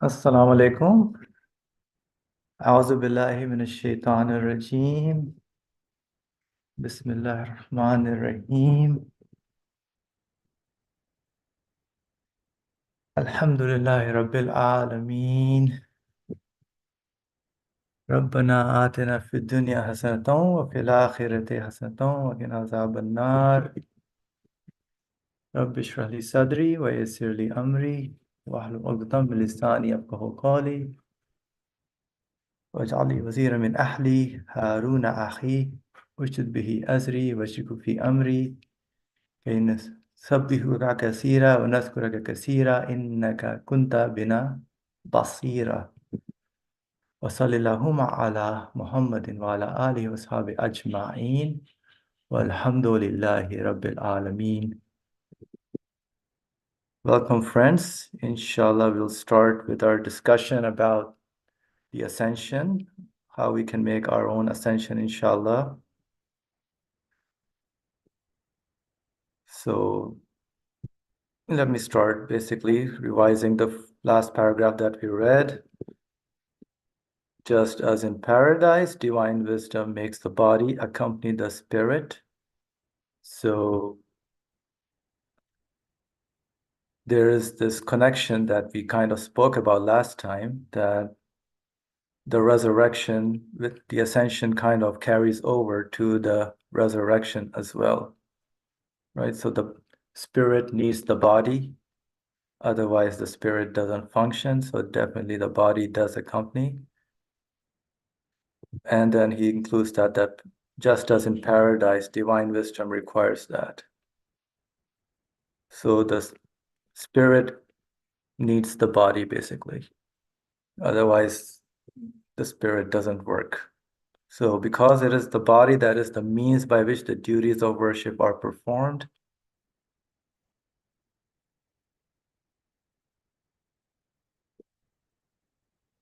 अस्सलाम वालेकुम। आउज़ु बिल्लाहि मिनश शैतानिर रजीम। बिस्मिल्लाहिर रहमानिर रहीम। अल्हम्दुलिल्लाहि रब्बिल आलमीन। रब्बना आतिना फिद दुनिया हसनतन व फिल आखिरति हसनतन व क़िना अज़ाबन नार। रब्बि इश्रह ली सदरी व यस्सिर ली अमरी वहलुल उक़दतम मिन लिसानी यफ़क़हू क़ौली वजअल ली वज़ीरन मिन अहली हारून अख़ी उशदुद बिही अज़री वशरिकहु फ़ी अमरी कई नसब्बिहुका कसीरा व नज़कुरका कसीरा इन्नका कुन्ता बिना बसीरा व सल्लल्लाहु अला मुहम्मदिन व अला आलिहि व अस्हाबिहि अजमाइन वल्हम्दुलिल्लाहि रब्बिल आलमीन. Welcome friends. Inshallah we'll start with our discussion about the ascension, how we can make our own ascension inshallah. So let me start basically revising the last paragraph that we read. Just as in paradise, divine wisdom makes the body accompany the spirit. So there is this connection that we kind of spoke about last time, that the resurrection with the ascension kind of carries over to the resurrection as well, right? So the spirit needs the body, otherwise the spirit doesn't function. So definitely the body does accompany. And then he includes that just as in paradise, divine wisdom requires that. So the spirit needs the body basically. Otherwise, the spirit doesn't work. So because it is the body that is the means by which the duties of worship are performed,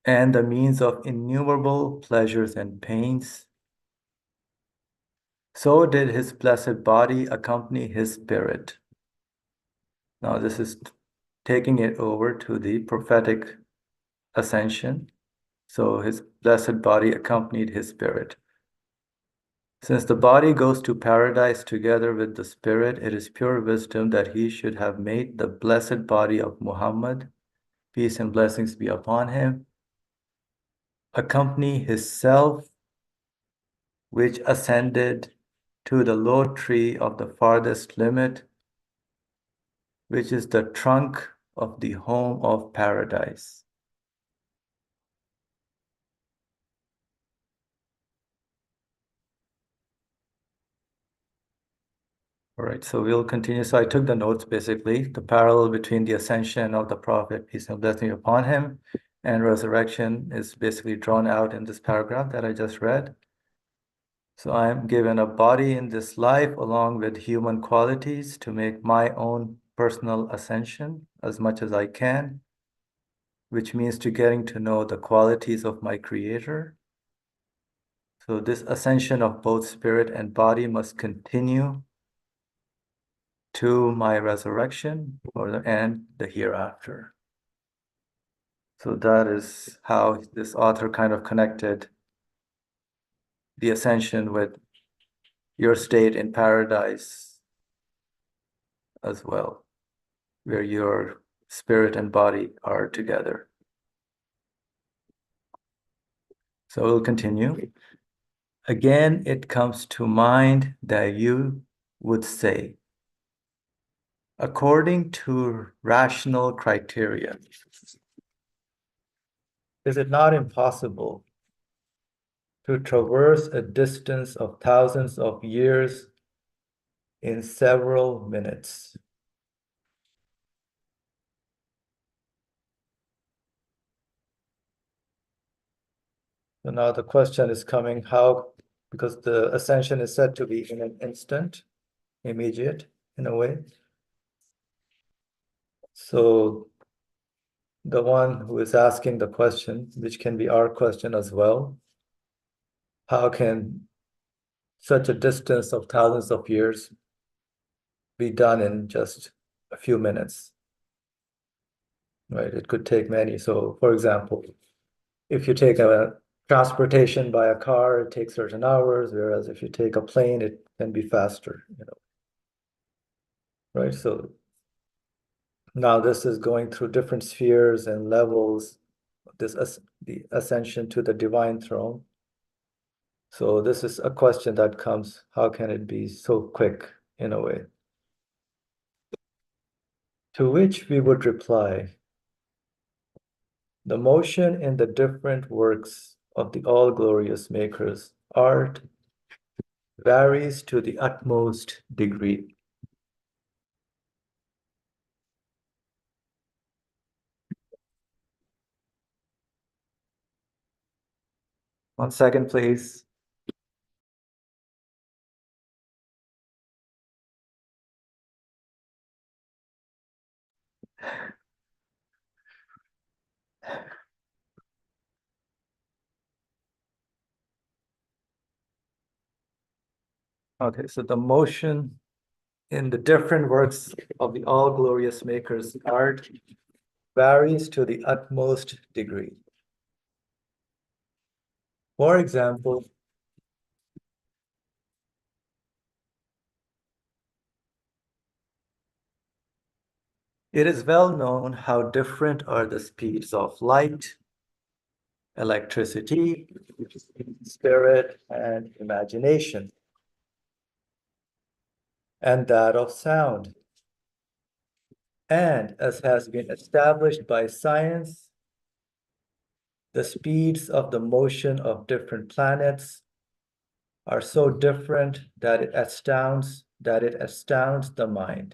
and the means of innumerable pleasures and pains, so did his blessed body accompany his spirit. Now this is taking it over to the prophetic ascension. So his blessed body accompanied his spirit. Since the body goes to paradise together with the spirit, it is pure wisdom that he should have made the blessed body of Muhammad, peace and blessings be upon him, accompany his self, which ascended to the low tree of the farthest limit, which is the trunk of the home of paradise. All right, so we'll continue. So I took the notes basically, the parallel between the ascension of the Prophet, peace and blessing upon him, and resurrection is basically drawn out in this paragraph that I just read. So I am given a body in this life along with human qualities to make my own personal ascension as much as I can, which means to getting to know the qualities of my Creator. So this ascension of both spirit and body must continue to my resurrection and the hereafter. So that is how this author kind of connected the ascension with your state in paradise as well, where your spirit and body are together. So we'll continue. Again, it comes to mind that you would say, according to rational criteria, is it not impossible to traverse a distance of thousands of years in several minutes? So now the question is coming, how, because the ascension is said to be in an instant, immediate in a way. So the one who is asking the question, which can be our question as well, how can such a distance of thousands of years be done in just a few minutes? right? It could take many. So, for example, if you take a transportation by a car, it takes certain hours, whereas if you take a plane, it can be faster, right? So now this is going through different spheres and levels, the ascension to the divine throne. So this is a question that comes, how can it be so quick in a way? To which we would reply, the motion in the different works of the all-glorious Maker's art varies to the utmost degree. One second, please. Okay, so the motion in the different works of the all-glorious Maker's art varies to the utmost degree. For example, it is well known how different are the speeds of light, electricity, spirit, and imagination, and that of sound. And as has been established by science, the speeds of the motion of different planets are so different that it astounds the mind.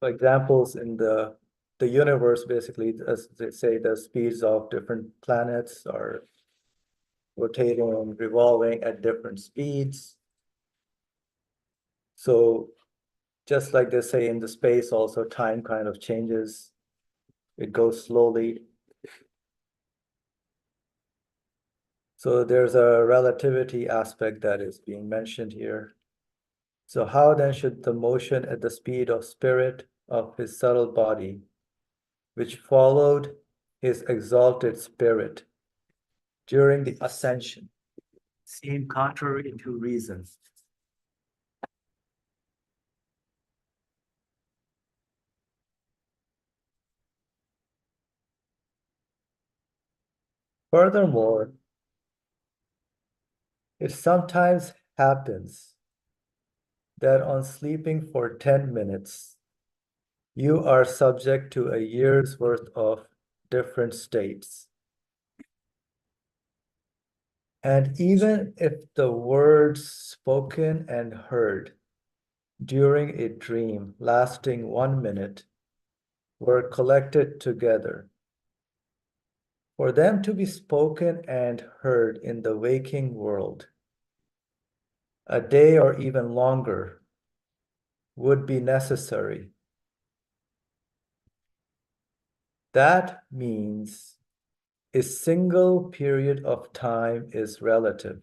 For examples in the universe, basically, as they say, the speeds of different planets are rotating, revolving at different speeds. So just like they say in the space, also time kind of changes. It goes slowly. So there's a relativity aspect that is being mentioned here. So how then should the motion at the speed of spirit of his subtle body, which followed his exalted spirit during the ascension, seem contrary to reason? Furthermore, it sometimes happens that on sleeping for 10 minutes, you are subject to a year's worth of different states. And even if the words spoken and heard during a dream lasting 1 minute were collected together, for them to be spoken and heard in the waking world, a day or even longer would be necessary. That means a single period of time is relative.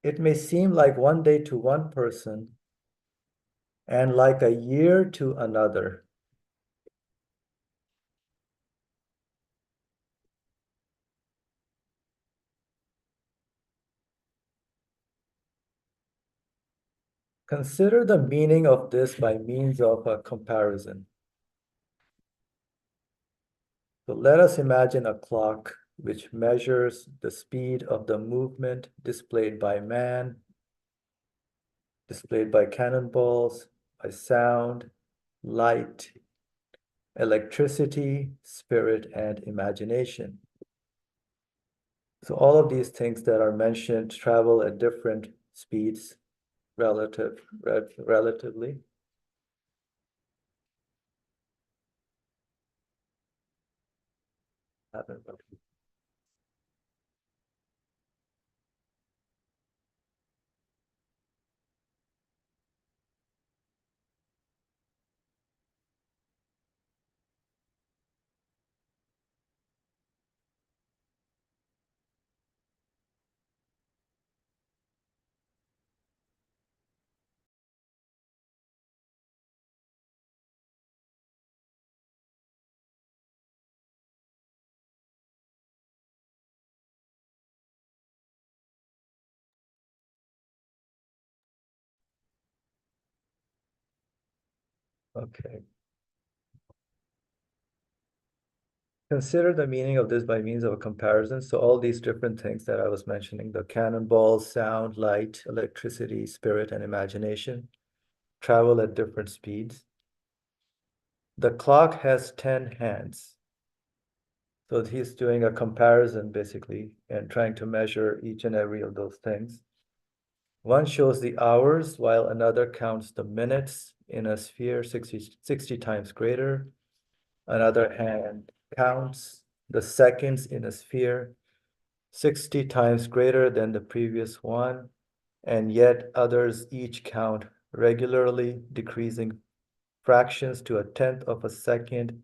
It may seem like one day to one person and like a year to another. Consider the meaning of this by means of a comparison. So let us imagine a clock which measures the speed of the movement displayed by man, displayed by cannonballs, by sound, light, electricity, spirit, and imagination. So all of these things that are mentioned travel at different speeds relatively. Okay. Consider the meaning of this by means of a comparison. So all these different things that I was mentioning, the cannonball, sound, light, electricity, spirit, and imagination, travel at different speeds. The clock has 10 hands. So he's doing a comparison basically and trying to measure each and every of those things. One shows the hours while another counts the minutes in a sphere 60 times greater. Another hand counts the seconds in a sphere 60 times greater than the previous one, and yet others each count regularly, decreasing fractions to a tenth of a second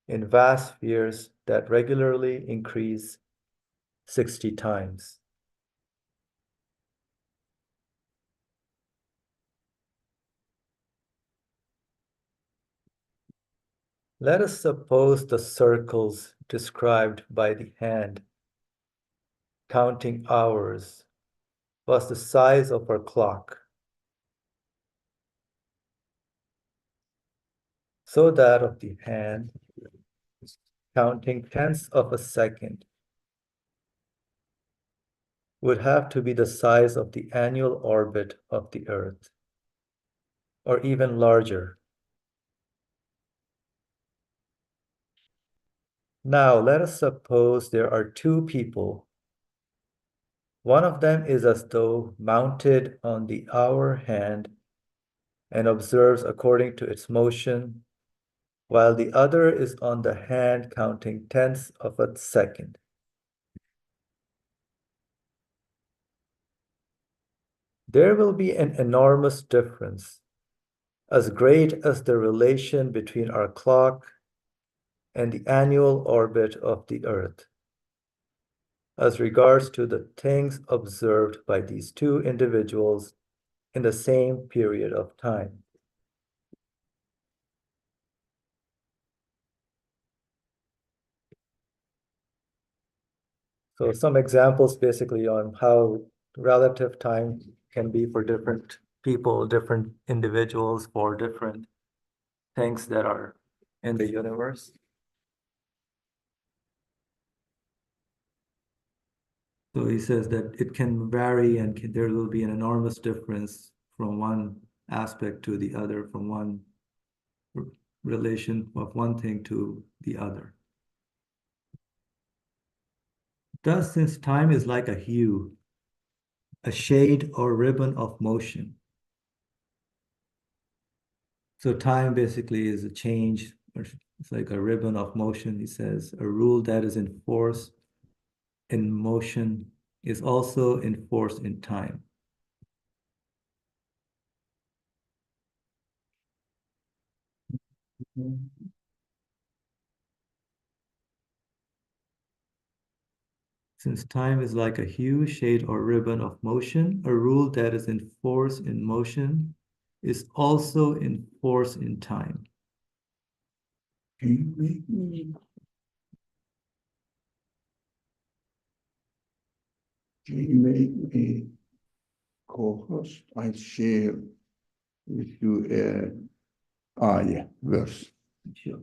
in vast spheres that regularly increase 60 times. Let us suppose the circles described by the hand counting hours was the size of our clock, so that of the hand counting tenths of a second would have to be the size of the annual orbit of the Earth, or even larger. Now, let us suppose there are two people. One of them is as though mounted on the hour hand and observes according to its motion, while the other is on the hand counting tenths of a second. There will be an enormous difference, as great as the relation between our clock and the annual orbit of the Earth, as regards to the things observed by these two individuals in the same period of time. So some examples basically on how relative time can be for different people, different individuals, for different things that are in the universe. So he says that it can vary and there will be an enormous difference from one aspect to the other, from one relation of one thing to the other. Thus, since time is like a hue, a shade or ribbon of motion. So time basically is a change, or it's like a ribbon of motion, he says. A rule that is in force in motion is also in force in time. Since time is like a hue, shade, or ribbon of motion, a rule that is in force in motion is also in force in time. Can you make me co-host? I share with you a verse. Sure.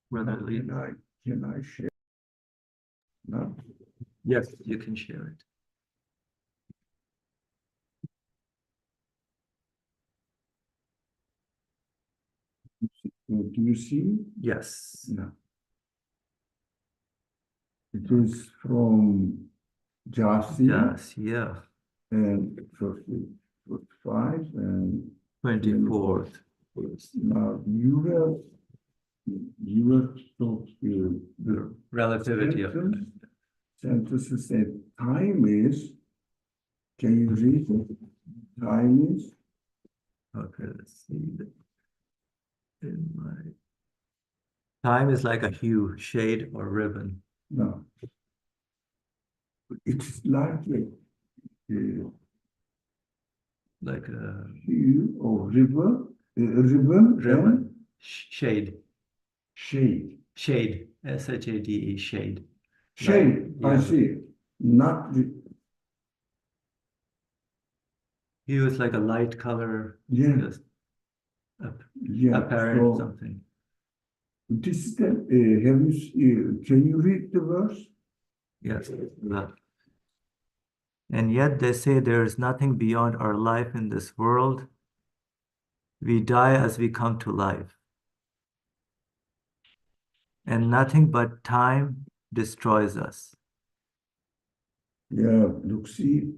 Brother Lee. Can I share? No. Yes, you can share it. Do you see? Yes. No. It is from Jasi Yes, yeah. and 45 and 24th. Now you were talking the Relativity of it. sentence said time is. Can you read it? Time is. Okay, let's see. In my time is like a hue, shade, or ribbon. No. It's like a Like a hue or river. ribbon and Ribbon. Shade. shade. Shade. S-H-A-D-E. Shade. Shade, I yeah. see. Not, He used like a light color, yeah, just yeah. apparent So something. this is the, can you read the verse? Yes. That. And yet they say there is nothing beyond our life in this world. We die as we come to life. And nothing but time destroys us. Yeah, look, see,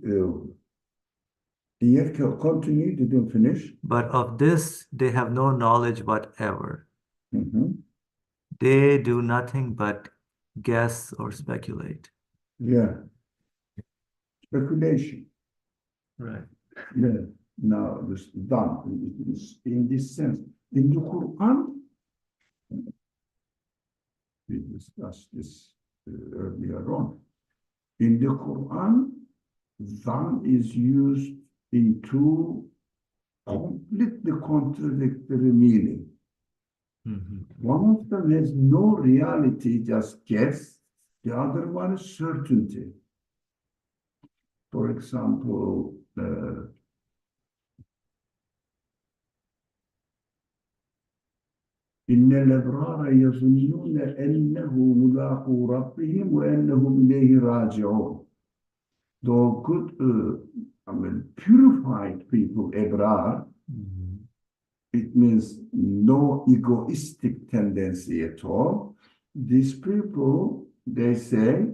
you have to continue, didn't finish. But of this they have no knowledge whatever. Mhm. They do nothing but guess or speculate. Yeah, speculation. Right. Yeah, now this done. It is in this sense. In the Quran, we discussed this earlier on. In the Quran, dhan is used in two completely contradictory meaning. Mhm. One of them has no reality, just guess. The other one is certainty. For example, إن الأبرار يظنون أنه ملاقو ربهم وأنهم إليه راجعون. The good, purified people, Ebrar, it means no egoistic tendency at all. These people, they say,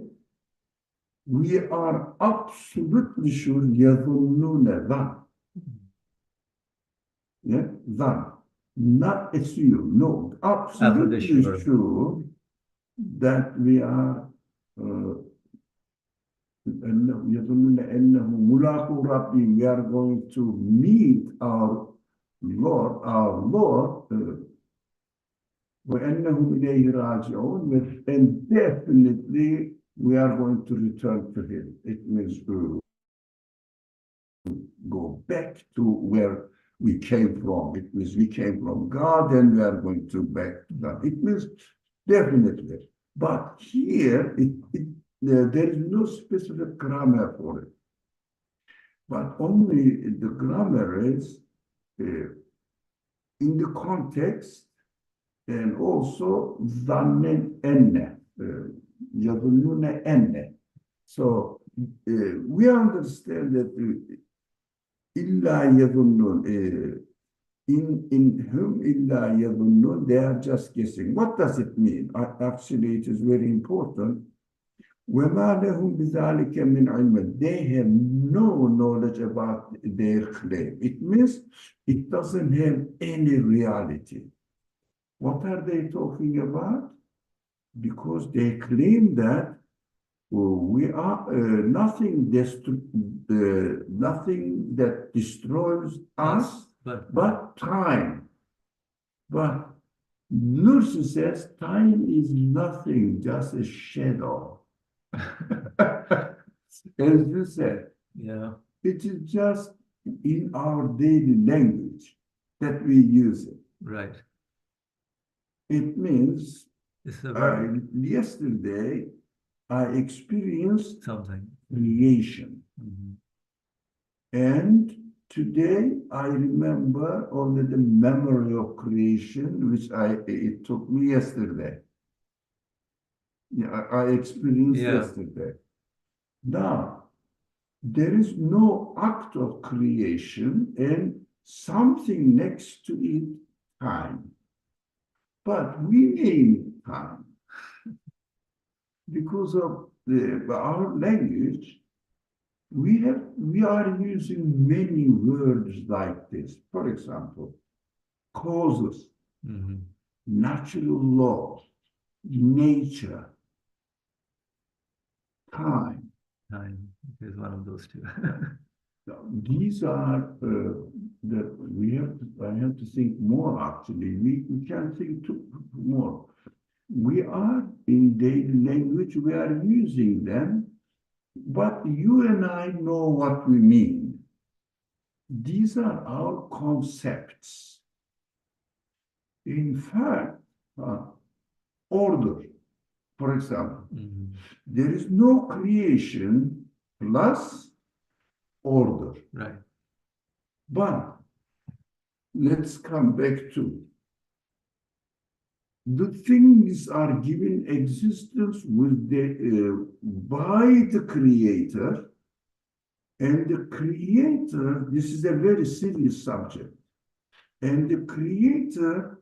we are absolutely sure يظنون that. Yeah, that. Not assume, no, absolutely sure that we are يظنون أنه ملاقو ربهم, we are going to meet our Lord, وأنهم إليه راجعون, and definitely we are going to return to him. It means to go back to where we came from. It means we came from God and we are going to back to God. It means definitely. But here, there is no specific grammar for it. But only the grammar is in the context, and also zannen enne, yadunune enne. So we understand that illa yadunnun, in whom illa yadunnun, they are just guessing. What does it mean? Actually, it is very important. وَمَا لَهُمْ بِذَلِكَ مِنْ عِلْمٍ. They have no knowledge about their claim. It means it doesn't have any reality. What are they talking about? Because they claim that we are nothing that destroys us but time. But Nurse says time is nothing, just a shadow. As you said, Yeah. it is just in our daily language that we use it. Right. It means It's a very yesterday I experienced something. creation. And today I remember only the memory of creation, which it took me yesterday. Yeah, I experienced yesterday. Now, there is no act of creation and something next to it, time. But we name it time because of our language. We are using many words like this. For example, causes, natural law, nature, time. Time is one of those two. These are I have to think more actually. We can't think too more. We are in daily language, we are using them, but you and I know what we mean. These are our concepts. In fact, order, for example, there is no creation plus order. Right. But let's come back to the things are given existence with by the creator, and the creator, this is a very serious subject, and the creator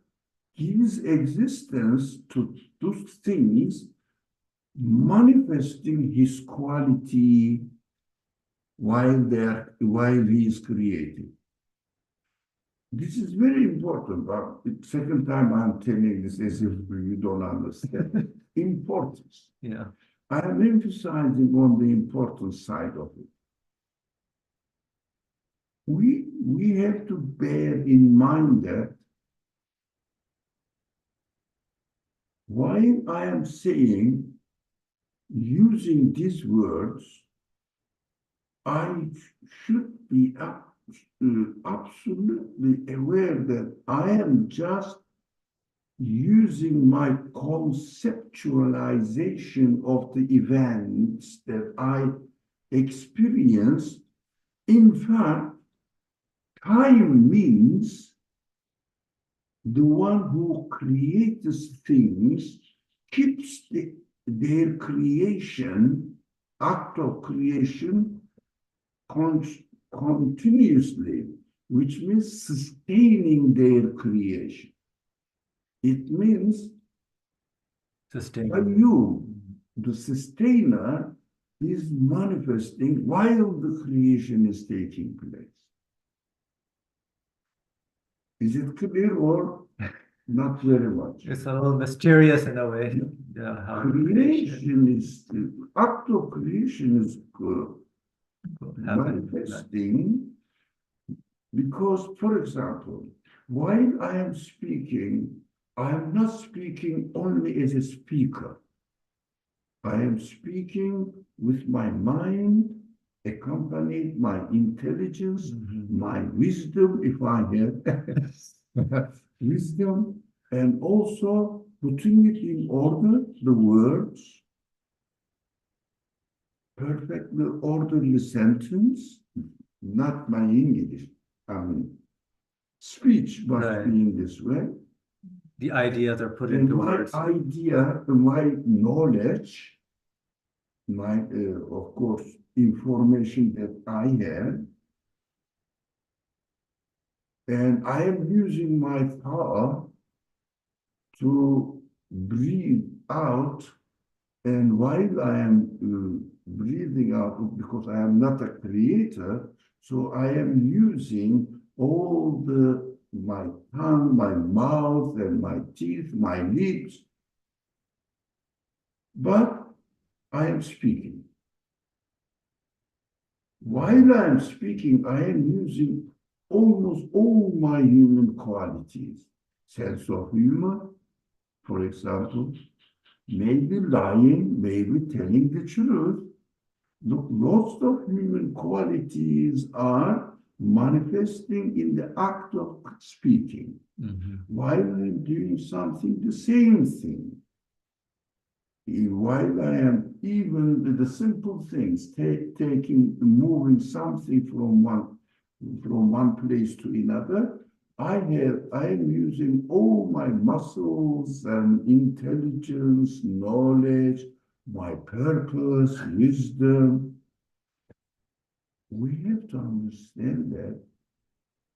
gives existence to those things, manifesting his quality while he is creating. This is very important, but the second time I'm telling this as if you don't understand. Importance. Yeah. I am emphasizing on the important side of it. We have to bear in mind that while I am saying, using these words, I should be absolutely aware that I am just using my conceptualization of the events that I experience. In fact, time means the one who creates things keeps their creation, act of creation, continuously, which means sustaining their creation. It means by you, the sustainer, is manifesting while the creation is taking place. Is it clear or not very much? It's a little mysterious in a way. Yeah, how creation is, the act of creation is manifesting because, for example, while I am speaking, I am not speaking only as a speaker. I am speaking with my mind, accompanied my intelligence, my wisdom, if I have wisdom, and also putting it in order, the words, perfectly orderly sentence, not my English. I mean, speech must be in this way. The ideas are put and into my words. idea, my knowledge, my, of course, information that I have, and I am using my power to breathe out, and while I am breathing out, because I am not a creator, so I am using all my tongue, my mouth, and my teeth, my lips, but I am speaking. While I am speaking, I am using almost all my human qualities. Sense of humor, for example, maybe lying, maybe telling the truth. Lots of human qualities are manifesting in the act of speaking. While I'm doing something, the same thing. While I am even the simple things, moving something from one place to another, I am using all my muscles and intelligence, knowledge, my purpose, wisdom. We have to understand that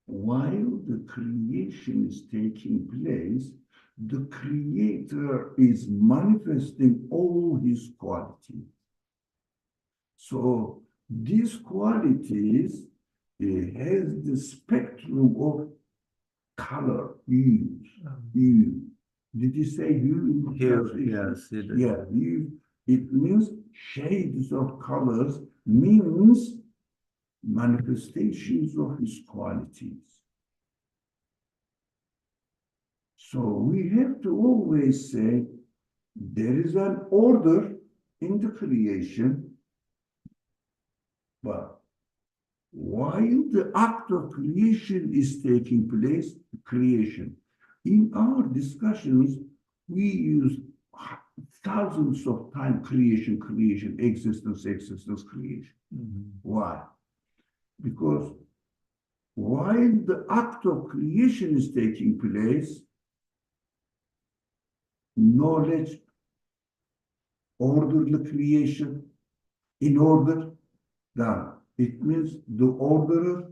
while the creation is taking place, the creator is manifesting all his qualities. So these qualities has the spectrum of color, hue. Did you say hue? Yes, you did. Yeah, hue. It means shades of colors, means manifestations of his qualities. So we have to always say there is an order in the creation, but while the act of creation is taking place, creation, in our discussions, we use thousands of times creation, creation, existence, existence, creation. Why? Because while the act of creation is taking place, knowledge, orderly creation, in order, that it means the orderer,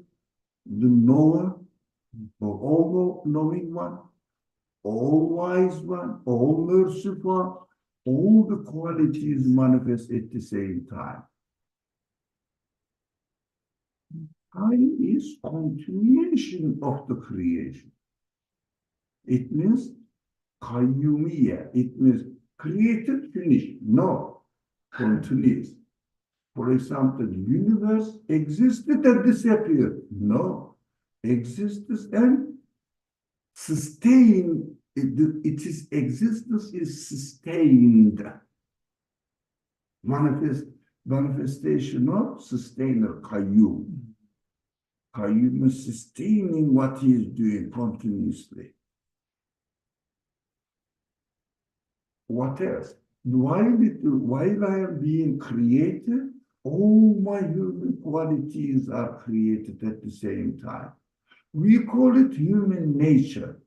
the knower, the all-knowing one, all-wise one, all-merciful, all the qualities manifest at the same time. Time is continuation of the creation. It means kayyumiye. It means created, finished. No, continuous. For example, the universe existed and disappeared. No, existence and sustained. Its existence is sustained. Manifestation of sustainer, kayyum. Kayyum is sustaining what he is doing continuously. What else? While I am being created, all my human qualities are created at the same time. We call it human nature.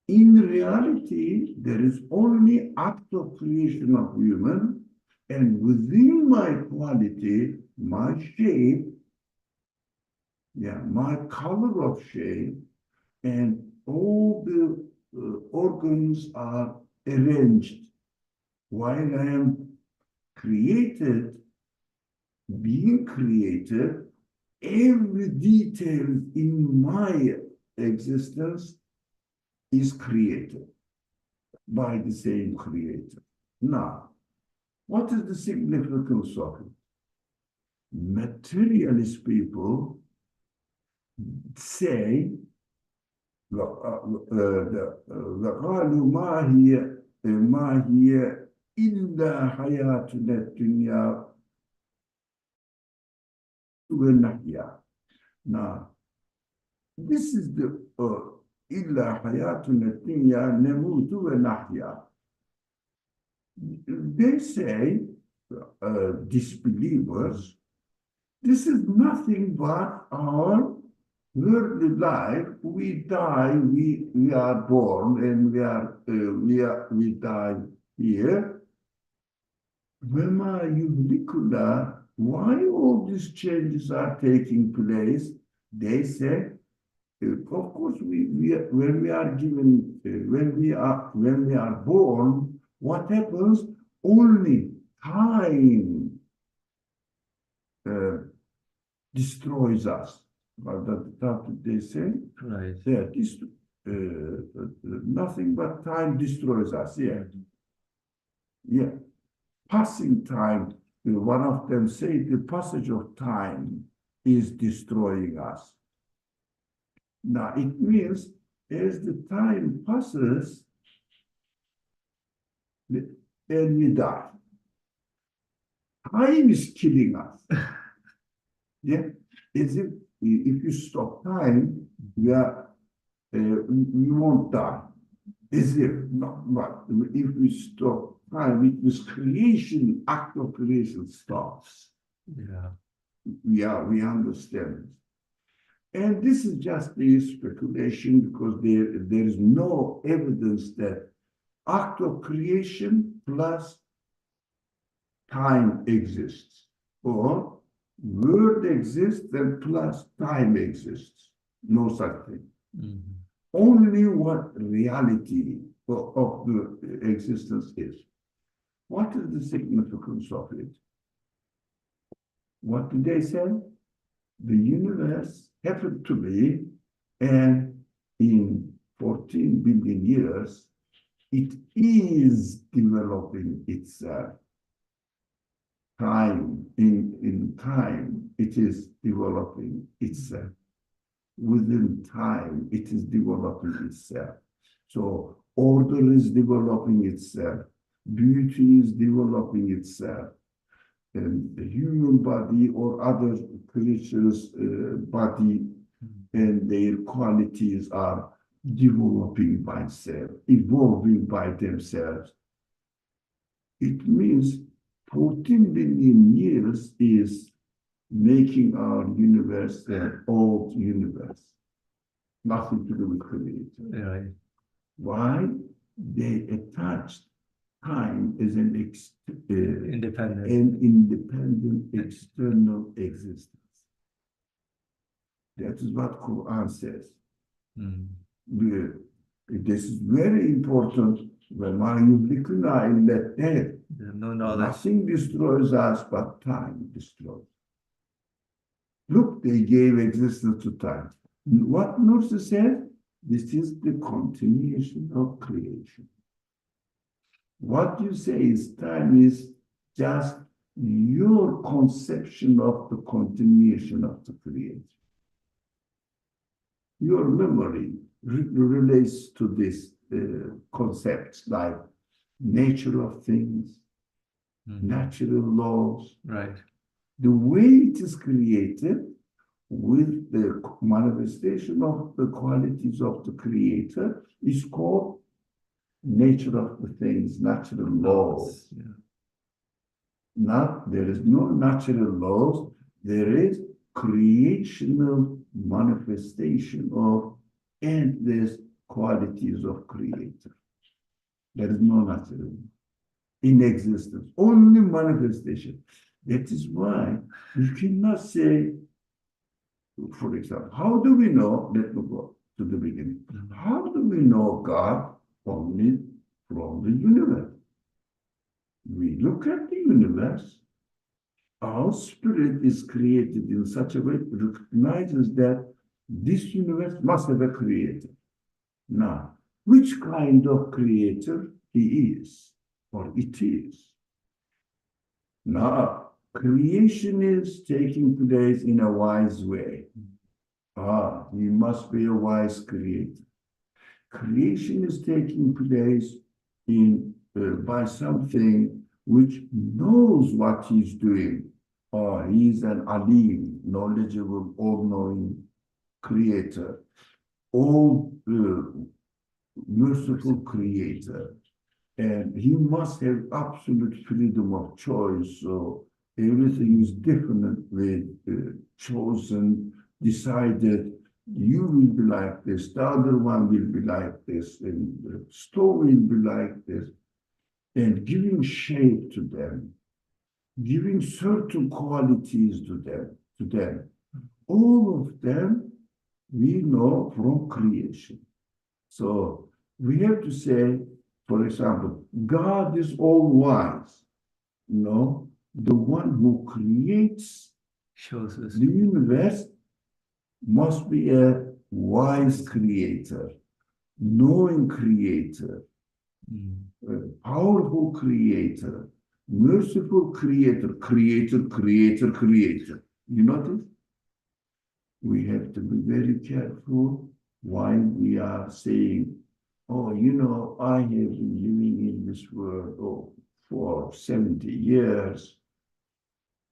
In reality, there is only act of creation of human, and within my quality, my shape, my color of shape, and all the organs are arranged. While I am created, being created, every detail in my existence is created by the same creator. Now, what is the significance of it? Materialist people say, وقالوا ما هي إلا حياتنا الدنيا ونحيا. Now, this is the إلا حياتنا الدنيا نموت ونحيا. They say, disbelievers, this is nothing but our worldly life. We die, we are born, and we die here. Why all these changes are taking place? They say, of course, when we are given, when we are born, what happens? Only time destroys us. That they say, Right. Nothing but time destroys us. Yeah. Passing time. One of them say the passage of time is destroying us. Now it means as the time passes, and we die. Time is killing us. As if you stop time, we won't die. As if not, but if we stop time, it was creation, act of creation stops. Yeah, we understand. And this is just a speculation because there is no evidence that act of creation plus time exists, or word exists and plus time exists. No such thing. Only what reality of the existence is. What is the significance of it? What did they say? The universe happened to be, and in 14 billion years, it is developing itself. Time, in time, it is developing itself. Within time, it is developing itself. So order is developing itself. Beauty is developing itself. And the human body or other creatures' body and their qualities are developing by themselves, evolving by themselves. It means 14 billion years is making our universe an old universe. Nothing to do with creation. Right. Why? They attached time as an independent external existence. That is what Quran says. This is very important. No knowledge. Nothing destroys us but time destroys. Look, they gave existence to time. What Nurse said, this is the continuation of creation. What you say is time is just your conception of the continuation of the creation. Your memory relates to this concepts like nature of things, natural laws. Right. The way it is created with the manifestation of the qualities of the creator is called nature of the things, natural laws. Yeah. There is no natural laws, there is creational manifestation of endless qualities of creator. There is no natural in existence, only manifestation. That is why you cannot say, for example, how do we know, let me go to the beginning, how do we know God? Only from the universe. We look at the universe, our spirit is created in such a way it recognizes that this universe must have a creator. Now, which kind of creator he is or it is? Now, creation is taking place in a wise way. He must be a wise creator. Creation is taking place by something which knows what he's doing. He's an alim, knowledgeable, all-knowing creator, all merciful creator. And he must have absolute freedom of choice. So everything is definitely chosen, decided. You will be like this, the other one will be like this, and the stone will be like this, and giving shape to them, giving certain qualities to them. All of them we know from creation. So we have to say, for example, God is all wise. No, the one who creates Shows us the universe must be a wise creator, knowing creator, powerful creator, merciful creator, creator. You notice? We have to be very careful while we are saying, I have been living in this world for 70 years.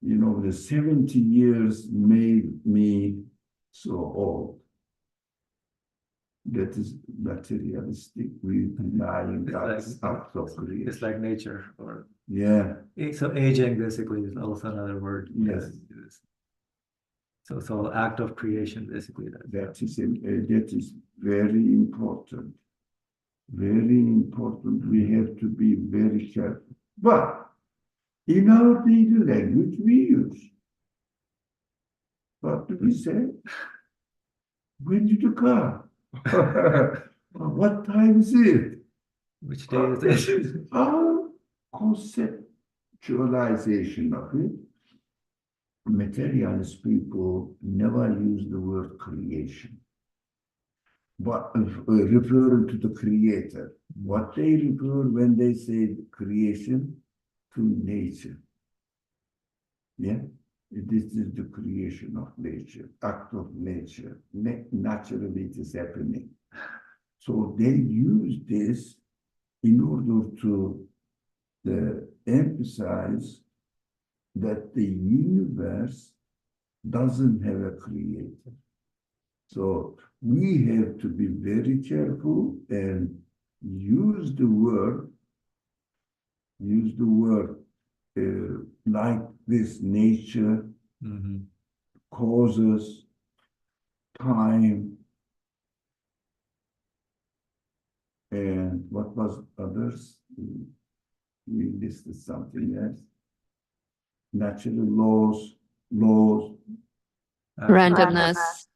The 70 years made me so old. That is materialistic. We denying God's act of creation. It's like nature, or so aging basically is also another word. Yes. So act of creation basically. That is very important. Very important. We have to be very careful. But in our daily language, we use. What do we say? When did you come? What time is it? Which day is it? Our conceptualization of it, materialist people never use the word creation, but referring to the creator. What they refer when they say creation, to nature. This is the creation of nature, act of nature. Naturally, it is happening. So they use this in order to emphasize that the universe doesn't have a creator. So we have to be very careful and use the word like this: nature, causes, time, and what was others? We listed something else. Natural laws. Randomness,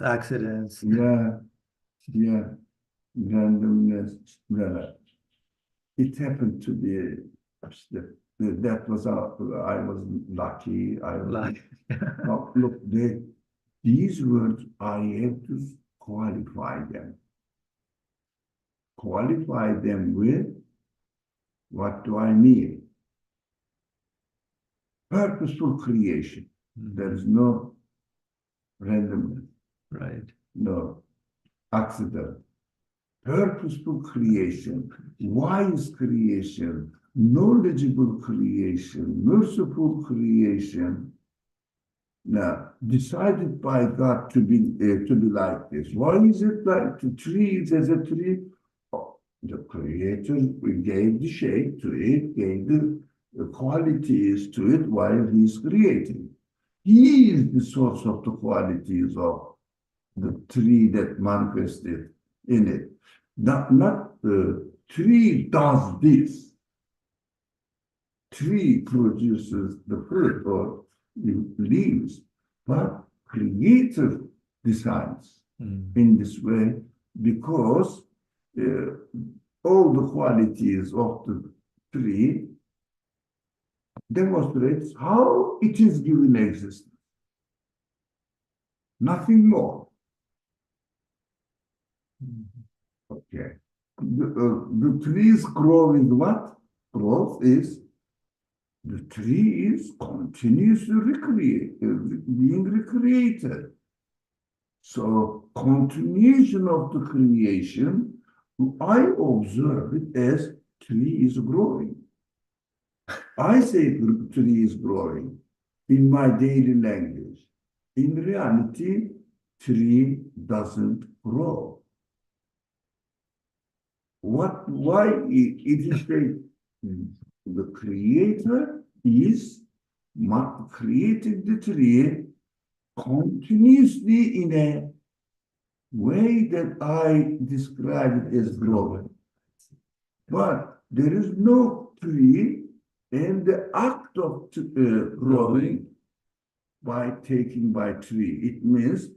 accidents. Yeah, randomness. Yeah. It happened to be that was I was lucky. Now, look, these words I have to qualify them. Qualify them with what do I mean? Purposeful creation. There is no randomness. Right. No accident. Purposeful creation, wise creation, knowledgeable creation, merciful creation. Now, decided by God to be like this. Why is it like the tree is as a tree? Oh, the Creator gave the shape to it, gave the qualities to it while He's creating. He is the source of the qualities of the tree that manifested in it. Not the tree does this. Tree produces the fruit or the leaves, but creator decides in this way because all the qualities of the tree demonstrates how it is given existence. Nothing more. Okay. The trees grow with what? Growth is the tree is continuously being recreated. So continuation of the creation, I observe it as tree is growing. I say tree is growing in my daily language. In reality, tree doesn't grow. Why it is the creator is creating the tree continuously in a way that I describe it as growing. But there is no tree, and the act of growing by taking by tree, it means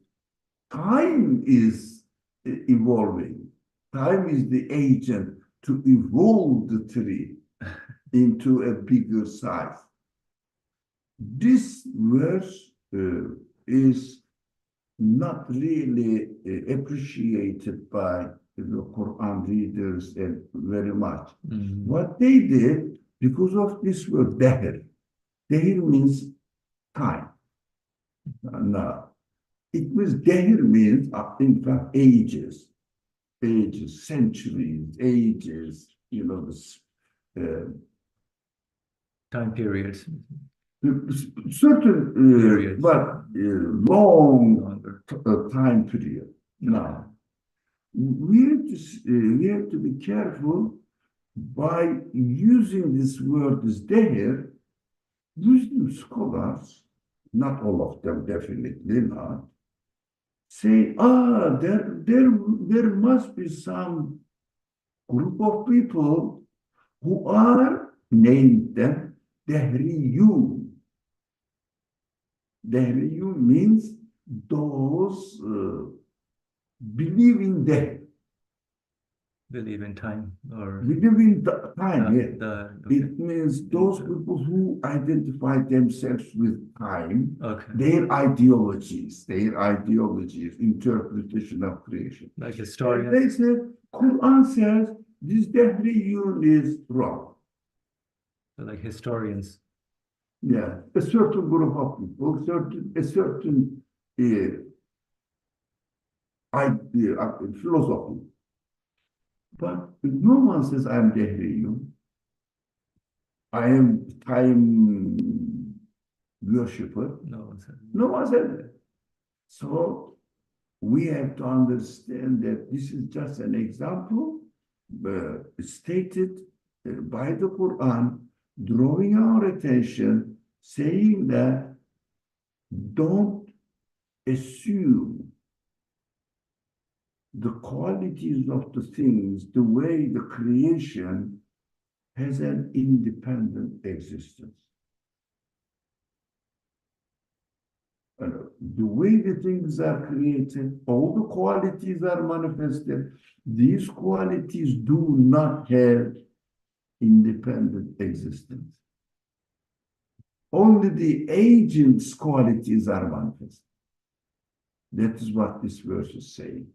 time is evolving. Time is the agent to evolve the tree into a bigger size. This verse is not really appreciated by the Quran readers and very much. What they did, because of this word dahr, dahr means time. Now, it means dahr means, in fact, ages, centuries, ages, this Time periods. certain Periods. but long time period. Now, we have to be careful by using this word as dahr. Muslim scholars, not all of them, definitely not, say, there must be some group of people who are named them Dahriyun. Dahriyun means those believe in death. Believe in time or Believe in time, yeah. okay. It means those people who identify themselves with time, their ideologies, interpretation of creation. Like historians. They said, Quran says this Dahriyun is wrong. Like historians. Yeah, a certain group of people, a certain philosophy. But no one says I am Dahriyun. I am time worshipper. No one said. No one said that. So we have to understand that this is just an example stated by the Quran, drawing our attention, saying that don't assume the qualities of the things, the way the creation has an independent existence. The way the things are created, all the qualities are manifested. These qualities do not have independent existence. Only the agent's qualities are manifest. That is what this verse is saying.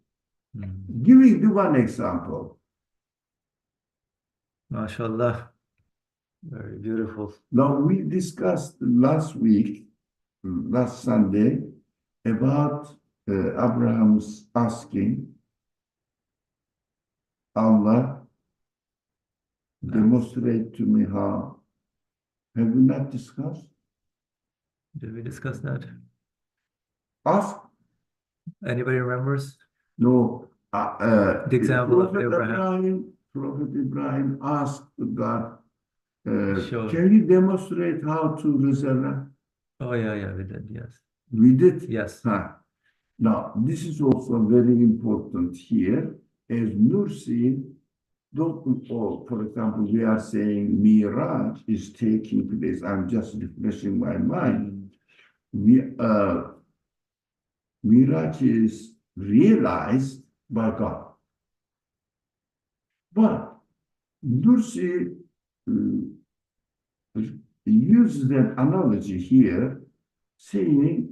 Giving the one example. MashaAllah. Very beautiful. Now, we discussed last Sunday, about Abraham's asking Allah, demonstrate to me how. Have we not discussed? Did we discuss that? Ask. Anybody remembers? No. The example of Abraham. Prophet Ibrahim asked God, Sure. can you demonstrate how to resurrect? Oh, yeah, we did, yes. We did? Yes. Now, this is also very important here. As Nursi, for example, we are saying Miraj is taking place. I'm just refreshing my mind. Miraj is realized by God. But Nursi uses an analogy here, saying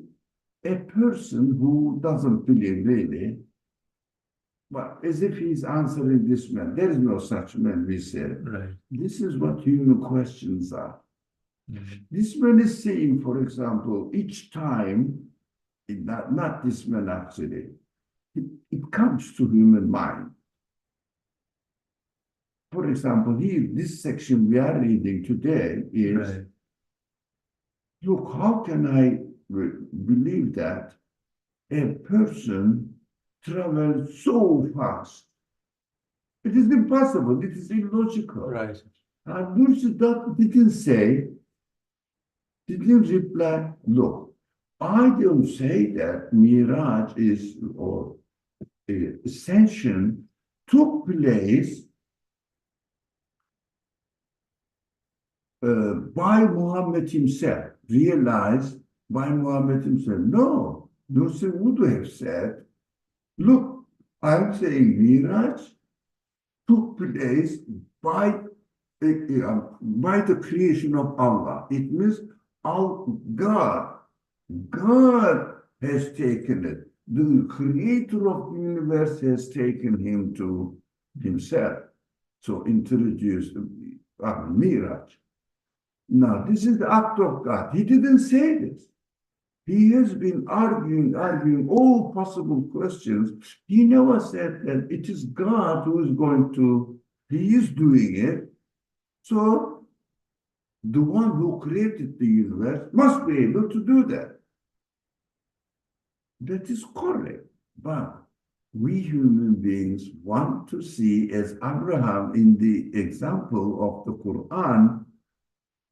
a person who doesn't believe really, but as if he's answering this man. There is no such man, we said. Right. This is what human questions are. This man is saying, for example, each time, not this man actually, it comes to human mind. For example, here, this section we are reading today is, Right. look, how can I believe that a person travels so fast? It is impossible. It is illogical. Right. And Nursi didn't reply, look, I don't say that Miraj is, or Ascension took place by Muhammad himself, realized by Muhammad himself. No, Nursi would have said, look, I'm saying Miraj took place by the creation of Allah. It means God has taken it. The creator of the universe has taken him to himself. So introduced Miraj. Now, this is the act of God. He didn't say this. He has been arguing all possible questions. He never said that it is God who is he is doing it. So, the one who created the universe must be able to do that. That is correct. But we human beings want to see, as Abraham in the example of the Quran,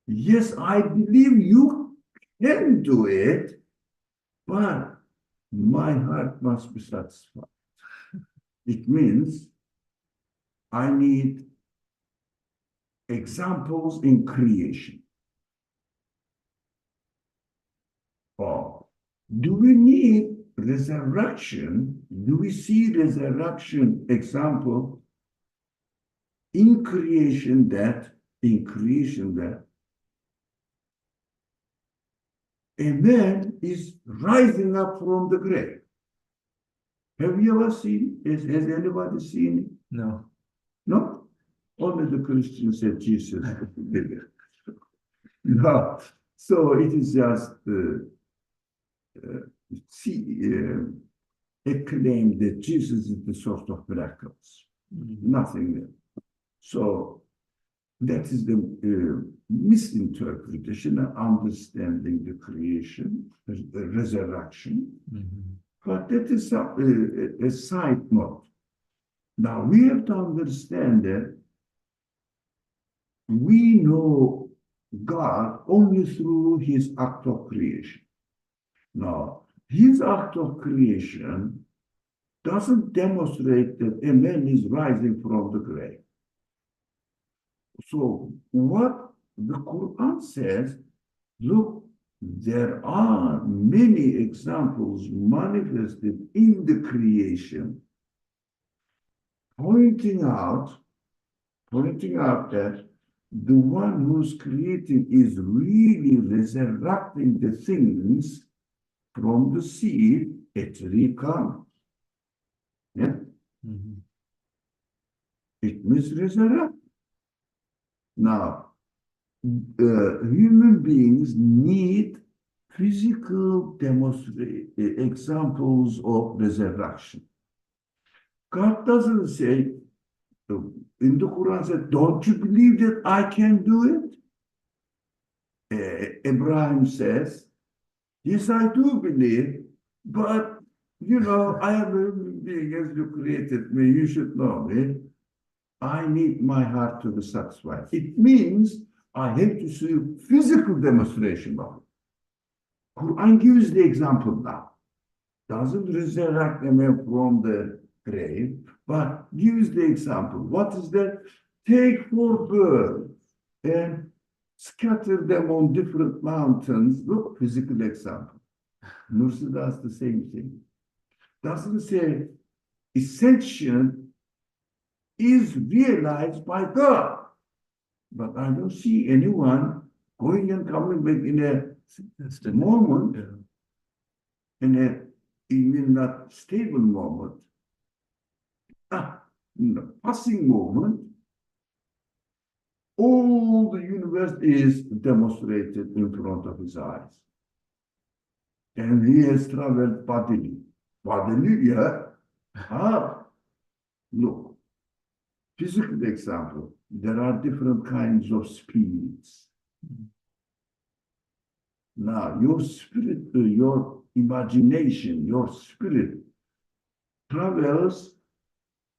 yes, I believe you can do it, but my heart must be satisfied. It means I need examples in creation. Or do we need resurrection? Do we see resurrection example in creation that a man is rising up from the grave? Have you ever seen it? Has anybody seen it? No. No? Only the Christians said Jesus did it. No. So it is just a claim that Jesus is the source of miracles. Nothing else. So that is the misinterpretation and understanding the creation, the resurrection. But that is a side note. Now we have to understand that we know God only through his act of creation. Now, his act of creation doesn't demonstrate that a man is rising from the grave. So what the Quran says, look, there are many examples manifested in the creation, pointing out that the one who's creating is really resurrecting the things from the seed at recount. Yeah? Mhm. It means resurrect. Now, human beings need physical examples of resurrection. God doesn't say, in the Quran said, don't you believe that I can do it? Abraham says, yes, I do believe, but I am a human being as you created me, you should know me. I need my heart to be satisfied. It means I have to see physical demonstration of it. Quran gives the example now. Doesn't resurrect a man from the grave, but gives the example. What is that? Take 4 birds and scatter them on different mountains. Look, physical example. Nursi does the same thing. Doesn't say ascension is realized by God. But I don't see anyone going and coming back in a moment, in a even not stable moment, in a passing moment. All the universe is demonstrated in front of his eyes. And he has traveled bodily. Bodily, yeah. Look, physical example, there are different kinds of speeds. Now, your spirit, your imagination, your spirit travels.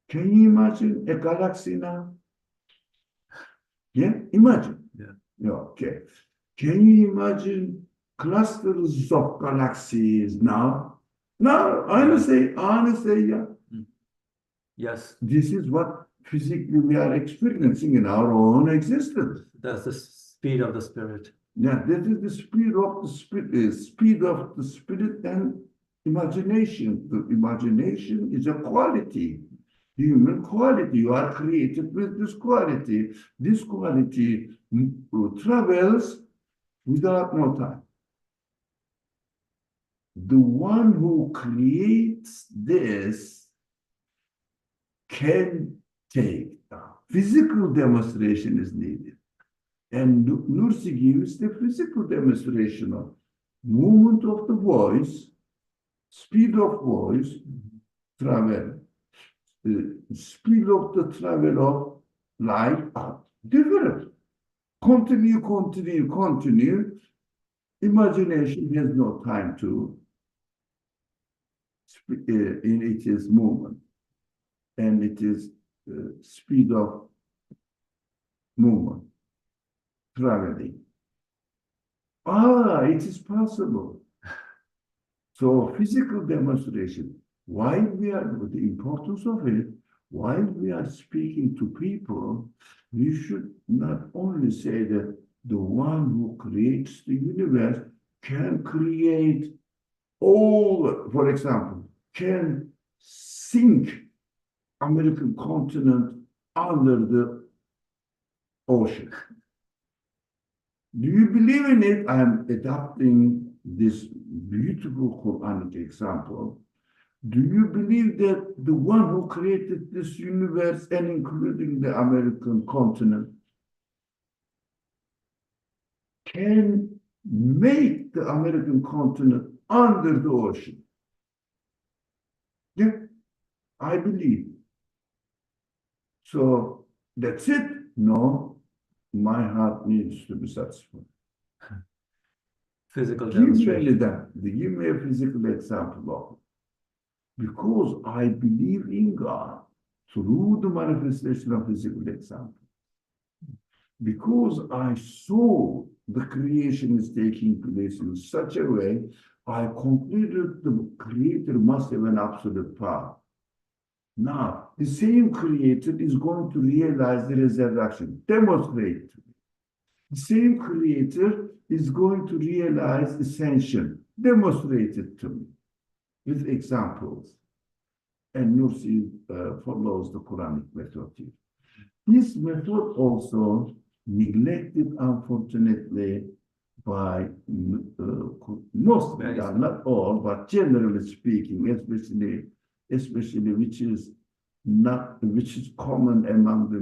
Can you imagine a galaxy now? Yeah, imagine. Yeah, okay. Can you imagine clusters of galaxies now? No, honestly, yeah. Yes. This is what physically we are experiencing in our own existence. That's the speed of the spirit. Yeah, that is the speed of the spirit and imagination. The imagination is a quality, human quality. You are created with this quality. This quality travels without no time. The one who creates this can take physical demonstration is needed. And Nursi gives the physical demonstration of movement of the voice, speed of voice, travel, speed of the travel of light are different. Continue. Imagination has no time to in its movement, and it is speed of movement, traveling. It is possible. So physical demonstration, the importance of it, while we are speaking to people, we should not only say that the one who creates the universe can create all, for example, can sink American continent under the ocean. Do you believe in it? I am adopting this beautiful Quranic example. Do you believe that the one who created this universe and including the American continent can make the American continent under the ocean? Yeah, I believe. So that's it? No, my heart needs to be satisfied. Physical Give demonstration. me a physical example of it. because I believe in God through the manifestation of physical example. Because I saw the creation is taking place in such a way, I concluded the Creator must have an absolute power. Now, the same Creator is going to realize the resurrection, demonstrate. The same Creator is going to realize ascension, demonstrate it to me with examples. And Nursi follows the Quranic method here. This method also neglected, unfortunately, by most, not all, but generally speaking, especially which is common among the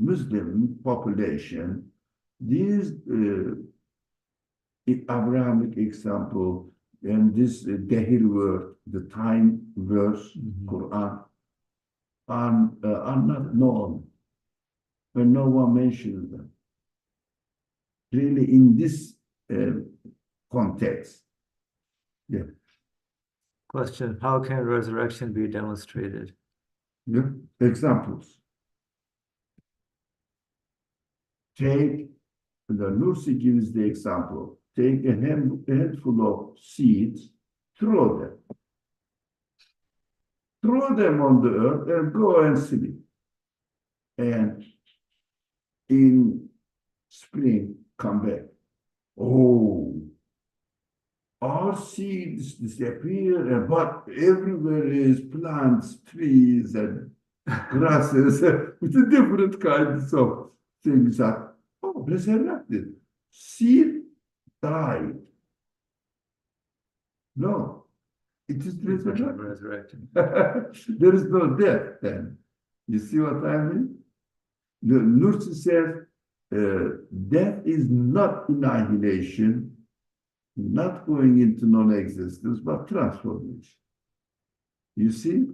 Muslim population. These Abrahamic example and this Dahil word, the time verse, Quran, are not known, and no one mentions them. Really, in this context. Yeah. Question, how can resurrection be demonstrated? Yeah. Examples. Take, the Nursi gives the example. Take a handful of seeds, throw them. Throw them on the earth and go and sleep. And in spring, come back. Oh, our seeds disappear, but everywhere is plants, trees, and grasses with different kinds of things that resurrected. Seed died. No, it is resurrected. There is no death then. You see what I mean? The Nursi says death is not annihilation, not going into non-existence, but transformation. You see?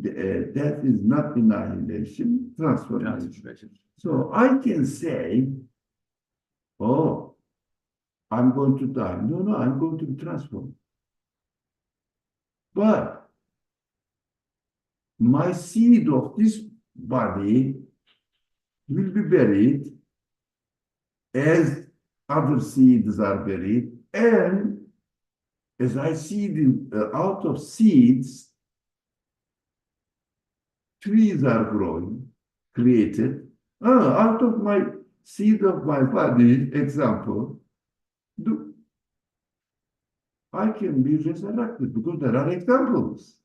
Death is not annihilation, transformation. So I can say, oh, I'm going to die. No, I'm going to be transformed. But my seed of this body will be buried as other seeds are buried, and as I seed out of seeds, trees are growing, created. Out of my seed of my body, example, I can be resurrected because there are examples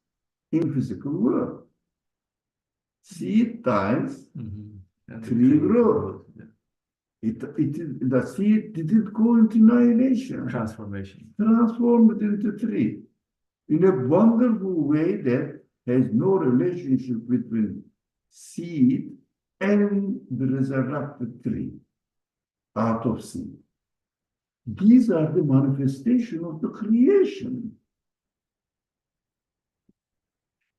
in physical world. Seed dies, tree grows. The seed didn't go into annihilation. Transformation. Transformed into tree in a wonderful way that has no relationship between seed and the resurrected tree out of seed. These are the manifestation of the creation.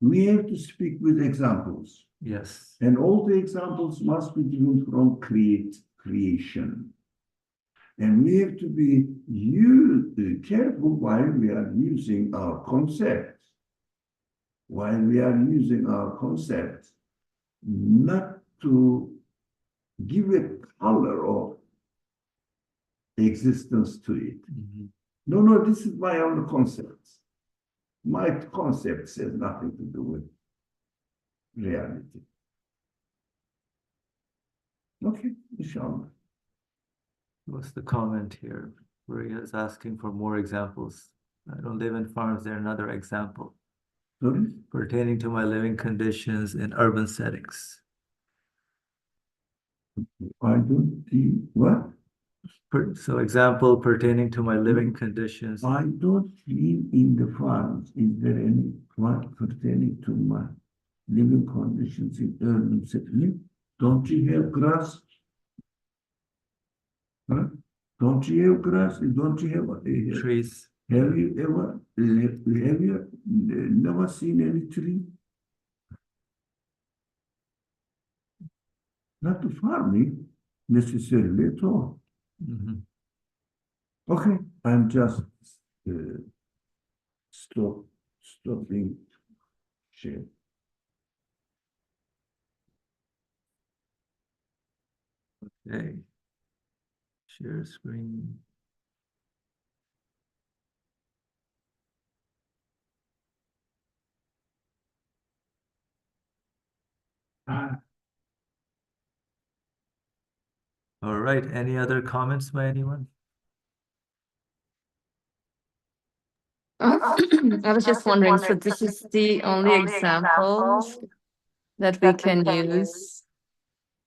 We have to speak with examples. Yes. And all the examples must be given from creation. And we have to be careful while we are using our concepts. While we are using our concepts, not to give a color of existence to it. No, this is my own concepts. My concept says nothing to do with reality. Okay, inshallah. What's the comment here where he is asking for more examples? I don't live in farms, they're another example. Sorry? Pertaining to my living conditions in urban settings. I don't see what? So example pertaining to my living conditions. I don't live in the farms. Is there any what pertaining to my living conditions in urban settlement? Don't you have grass? Huh? Don't you have grass? Don't you have Trees. Have you ever never seen any tree? Not the farming necessarily at all. Okay, I'm just stopping share. Okay. Share screen. All right. Any other comments by anyone? I was just wondering, so this is the only examples that we can use?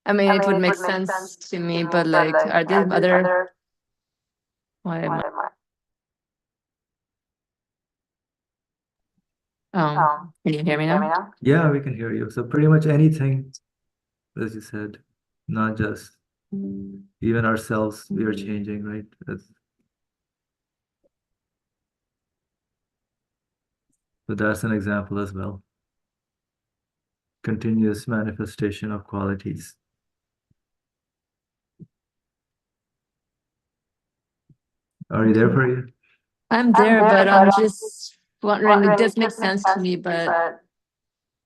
I mean, it would make sense to me, but like, are there other? Why am I? Can you hear me now? Yeah, we can hear you. So pretty much anything, as you said, not just even ourselves, we are changing, right? So that's an example as well. Continuous manifestation of qualities. Are you there for you? I'm there, but I'm just wondering, it does make sense to me, but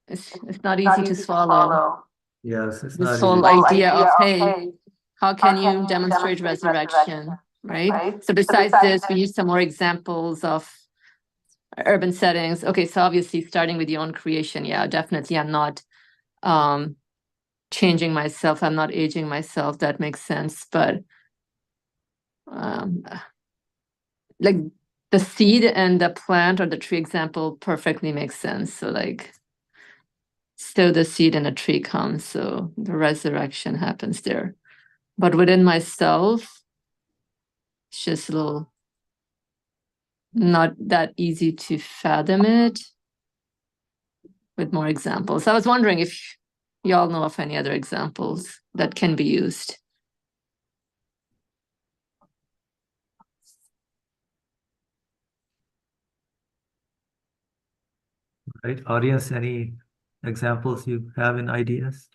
it's not easy to swallow. Yes, it's This not whole easy. idea of, hey, how can you demonstrate resurrection, right? So besides this, we use some more examples of urban settings. Okay, so obviously starting with your own creation, yeah, definitely I'm not changing myself, I'm not aging myself, that makes sense. But like the seed and the plant or the tree example perfectly makes sense. So like sow the seed and a tree comes, so the resurrection happens there. But within myself, it's just a little not that easy to fathom it with more examples. I was wondering if y'all know of any other examples that can be used. Right, audience, any examples you have in ideas?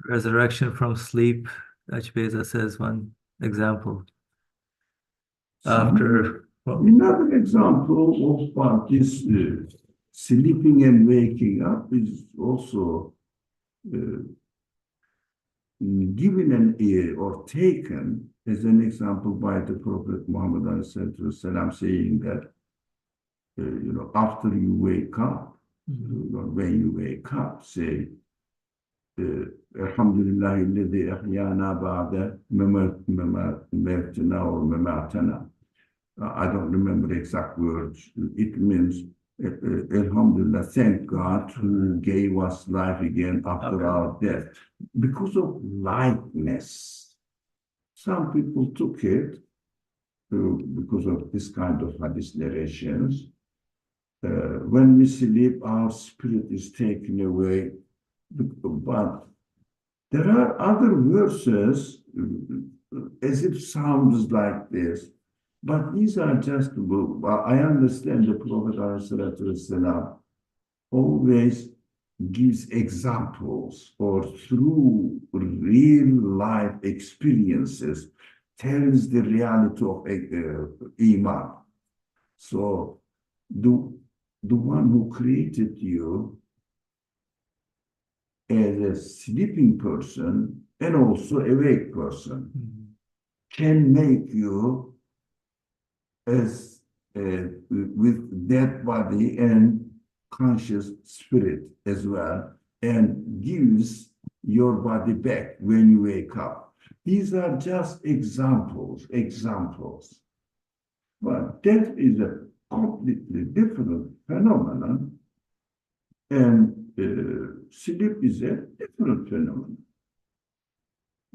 Resurrection from sleep, Achbeza says one example. After, Another example of this sleeping and waking up is also given or taken as an example by the Prophet Muhammad SAW, saying that after you wake up, when you wake up, say Alhamdulillah alladhi ahyana ba'da mamatna or mamatana. I don't remember the exact words. It means Alhamdulillah, thank God who gave us life again after our death. Because of lightness, some people took it because of this kind of hadith narrations. When we sleep, our spirit is taken away. But there are other verses as if sounds like this. But these are just, I understand the Prophet ﷺ always gives examples or through real life experiences tells the reality of Iman. So the one who created you as a sleeping person and also awake person can make you as with dead body and conscious spirit as well, and gives your body back when you wake up. These are just examples. But death is a completely different phenomenon, and sleep is a different phenomenon.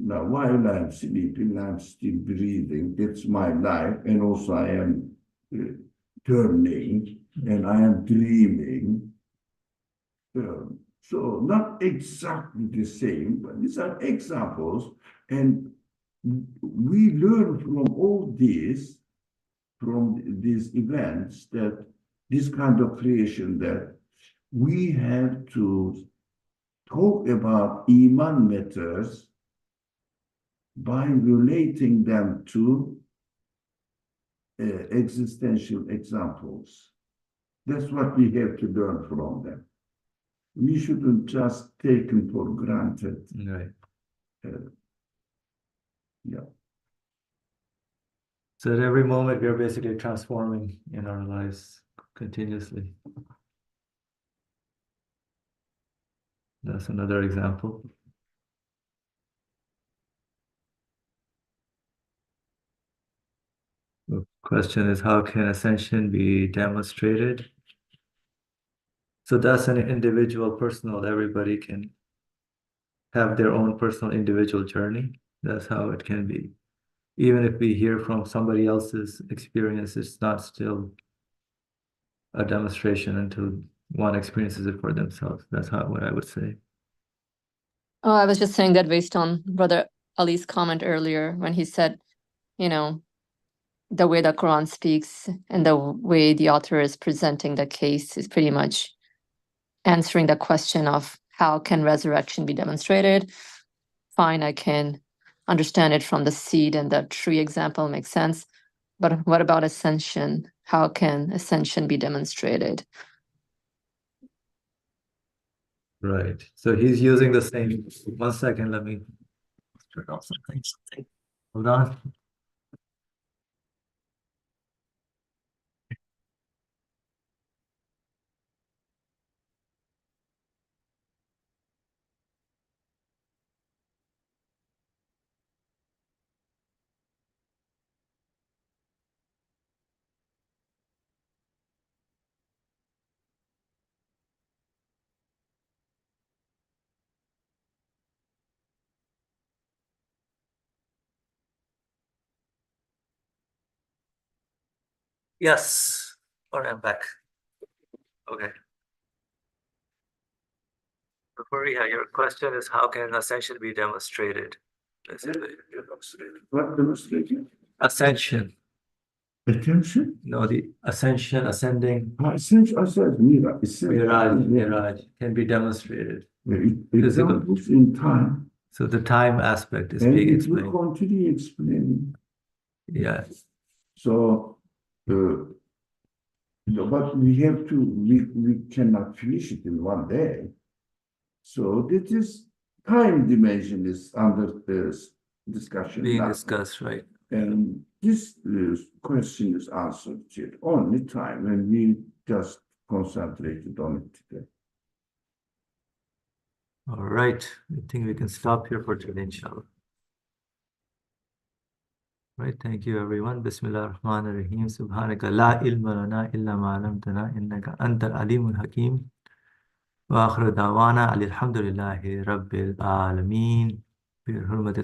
Now, while I'm sleeping, I'm still breathing. That's my life. And also I am turning and I am dreaming. So not exactly the same, but these are examples. And we learn from all this, from these events, that this kind of creation, that we have to talk about Iman matters by relating them to existential examples. That's what we have to learn from them. We shouldn't just take them for granted. Right. Yeah. So at every moment, we're basically transforming in our lives continuously. That's another example. The question is, how can ascension be demonstrated? So that's an individual, personal, everybody can have their own personal individual journey. That's how it can be. Even if we hear from somebody else's experience, it's not still a demonstration until one experiences it for themselves. That's what I would say. Oh, I was just saying that based on Brother Ali's comment earlier when he said, you know, the way the Quran speaks and the way the author is presenting the case is pretty much answering the question of how can resurrection be demonstrated. Fine, I can understand it from the seed and the tree example, makes sense. But what about ascension? How can ascension be demonstrated? Right. So he's using the same. 1 second, let me turn off something. Hold on. Yes. All right, I'm back. Okay. Before we have your question is, how can ascension be demonstrated? Basically. What demonstration? Ascension. Attention? No, the ascension, ascending, Ascension, I said, mirage can be demonstrated. Examples in time. So the time aspect is And being it explained. will continue explaining. Yes. So, but we have to, we cannot finish it in one day. So that is time dimension is under this discussion Being now. discussed, right? And this question is answered at only time, and we just concentrated on it today. All right. I think we can stop here for today, inshallah. Right. Thank you, everyone. Bismillah ar-Rahman ar-Rahim. Subhanaka la ilma lana illa ma 'allamtana innaka antal alimul hakim. Wa akhiru da'wana alhamdulillahi rabbil alameen. Bi hurmati